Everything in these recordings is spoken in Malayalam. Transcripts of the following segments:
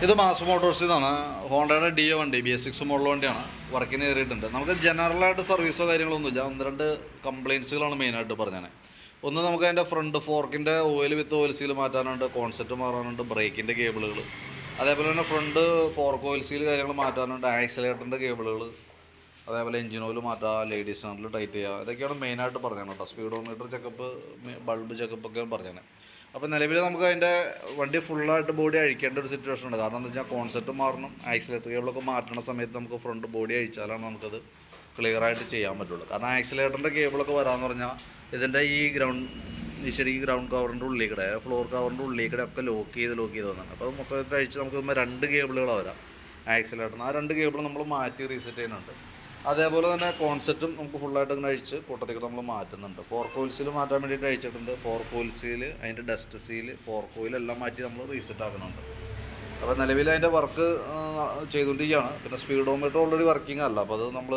ഇത് മാസ് മോട്ടോഴ്സിൽ നിന്നാണ്. ഹോണ്ടയുടെ ഡിയോ വണ്ടി BS6 മോഡൽ വണ്ടിയാണ്. വർക്കിന് കയറിയിട്ടുണ്ട്. നമുക്ക് ജനറലായിട്ട് സർവീസോ കാര്യങ്ങളൊന്നുമില്ല. 1-2 കംപ്ലയിൻസുകളാണ് മെയിനായിട്ട് പറഞ്ഞത്. ഒന്ന്, നമുക്ക് അതിൻ്റെ ഫ്രണ്ട് ഫോർക്കിൻ്റെ ഓയിൽ വിത്ത് ഓയിൽ സീൽ മാറ്റാനുണ്ട്, കോൺസെപ്റ്റ് മാറാനുണ്ട്, ബ്രേക്കിൻ്റെ കേബിളുകൾ, അതേപോലെ തന്നെ ഫ്രണ്ട് ഫോർക്ക് ഓയിൽ സീൽ കാര്യങ്ങൾ മാറ്റാനുണ്ട്, ആക്സിലേറ്ററിൻ്റെ കേബിളുകൾ, അതേപോലെ എഞ്ചിൻ ഓയിൽ മാറ്റുക, ലേഡീസ് ഹാൻഡിൽ ടൈറ്റ് ചെയ്യുക, ഇതൊക്കെയാണ് മെയിനായിട്ട് പറഞ്ഞത് കേട്ടോ. സ്പീഡോമീറ്റർ ചെക്കപ്പ്, ബൾബ് ചെക്കപ്പൊക്കെയാണ് പറഞ്ഞത്. അപ്പോൾ നിലവിൽ നമുക്ക് അതിൻ്റെ വണ്ടി ഫുള്ളായിട്ട് ബോഡി അഴിക്കേണ്ട ഒരു സിറ്റുവേഷൻ ഉണ്ട്. കാരണം എന്താ വെച്ചാൽ കോൺസെപ്റ്റ് മാറണം, ആക്സിലേറ്റർ കേബിളൊക്കെ മാറ്റുന്ന സമയത്ത് നമുക്ക് ഫ്രണ്ട് ബോഡി അഴിച്ചാലാണ് നമുക്കത് ക്ലിയറായിട്ട് ചെയ്യാൻ പറ്റുള്ളൂ. കാരണം ആക്സിലേറ്ററിൻ്റെ കേബിളൊക്കെ വരാമെന്ന് പറഞ്ഞാൽ ഇതിൻ്റെ ഈ ശരിക്കും ഗ്രൗണ്ട് കവറിൻ്റെ ഉള്ളിൽ കൂടെ, ഫ്ലോർ കവറിൻ്റെ ഉള്ളിൽ കൂടെ ഒക്കെ ലോക്ക് ചെയ്ത് വന്നിട്ടുണ്ട്. അപ്പോൾ അത് മൊത്തത്തിൽ അഴിച്ച് നമുക്ക് 2 കേബിളുകളാണ് വരാം ആക്സിലേറ്ററിന്. ആ 2 കേബിൾ നമ്മൾ മാറ്റി റീസെറ്റ് ചെയ്യുന്നുണ്ട്. അതേപോലെ തന്നെ കോൺസെപ്റ്റും നമുക്ക് ഫുള്ളായിട്ട് ഇങ്ങനെ അഴിച്ച് കൂട്ടത്തിൽ നമ്മൾ മാറ്റുന്നുണ്ട്. ഫോർക്ക് ഓയിൽ സീൽ മാറ്റാൻ വേണ്ടിയിട്ട് അഴിച്ചിട്ടുണ്ട്. ഫോർക്ക് ഓയിൽ സീൽ, അതിൻ്റെ ഡസ്റ്റ് സീല്, ഫോർക്ക് ഓയിൽ എല്ലാം മാറ്റി നമ്മൾ റീസെറ്റ് ആക്കുന്നുണ്ട്. അപ്പോൾ നിലവിൽ അതിൻ്റെ വർക്ക് ചെയ്തുകൊണ്ടിരിക്കുകയാണ്. പിന്നെ സ്പീഡോമീറ്റർ ഓൾറെഡി വർക്കിംഗ് അല്ല. അപ്പോൾ അത് നമ്മൾ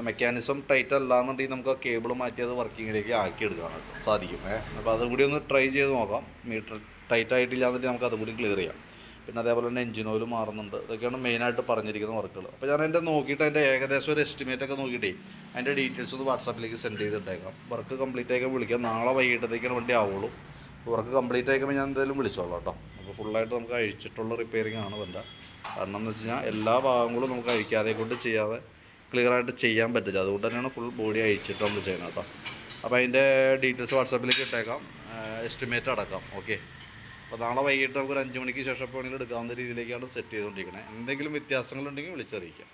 മെക്കാനിസം ടൈറ്റ് അല്ല എന്നുണ്ടെങ്കിൽ നമുക്ക് ആ കേബിൾ മാറ്റി അത് വർക്കിങ്ങിലേക്ക് ആക്കിയെടുക്കാനായിട്ട് സാധിക്കും. അപ്പോൾ അതും കൂടി ഒന്ന് ട്രൈ ചെയ്ത് നോക്കാം. മീറ്റർ ടൈറ്റ് ആയിട്ടില്ല എന്നുണ്ടെങ്കിൽ നമുക്ക് അതും കൂടി ക്ലിയർ ചെയ്യാം. പിന്നെ അതേപോലെ തന്നെ എഞ്ചിൻ ഓയിൽ മാറുന്നുണ്ട്. ഇതൊക്കെയാണ് മെയിനായിട്ട് പറഞ്ഞിരിക്കുന്ന വർക്കുകൾ. അപ്പോൾ ഞാൻ അതിൻ്റെ നോക്കിയിട്ട് അതിൻ്റെ ഏകദേശം ഒരു എസ്റ്റിമേറ്റ് ഒക്കെ നോക്കിയിട്ടേ അതിൻ്റെ ഡീറ്റെയിൽസ് ഒന്ന് വാട്സാപ്പിലേക്ക് സെൻഡ് ചെയ്തിട്ടേക്കാം. വർക്ക് കംപ്ലീറ്റ് ആയിക്കാൻ വിളിക്കാം. നാളെ വൈകിട്ടത്തേക്കാണ് വണ്ടി ആവുള്ളൂ. വർക്ക് കംപ്ലീറ്റ് ആയിക്കുമ്പോൾ ഞാൻ എന്തായാലും വിളിച്ചോളാം കേട്ടോ. അപ്പോൾ ഫുള്ളായിട്ട് നമുക്ക് അഴിച്ചിട്ടുള്ള റിപ്പയറിംഗ് ആണ് വേണ്ട. കാരണം എന്ന് വെച്ച് കഴിഞ്ഞാൽ എല്ലാ ഭാഗങ്ങളും നമുക്ക് അഴിക്കാതെ കൊണ്ട് ചെയ്യാതെ ക്ലിയറായിട്ട് ചെയ്യാൻ പറ്റില്ല. അതുകൊണ്ട് തന്നെയാണ് ഫുൾ ബോഡി അഴിച്ചിട്ട് നമ്മൾ ചെയ്യുന്നത് കേട്ടോ. അപ്പോൾ അതിൻ്റെ ഡീറ്റെയിൽസ് വാട്സാപ്പിലേക്ക് ഇട്ടേക്കാം, എസ്റ്റിമേറ്റ് അടക്കാം. ഓക്കെ. അപ്പോൾ നാളെ വൈകിട്ട് നമുക്ക് ഒരു 5 മണിക്ക് ശേഷം വേണമെങ്കിൽ എടുക്കാവുന്ന രീതിയിലേക്കാണ് സെറ്റ് ചെയ്തുകൊണ്ടിരിക്കുന്നത്. എന്തെങ്കിലും വ്യത്യാസങ്ങളുണ്ടെങ്കിൽ വിളിച്ചറിയിക്കാം.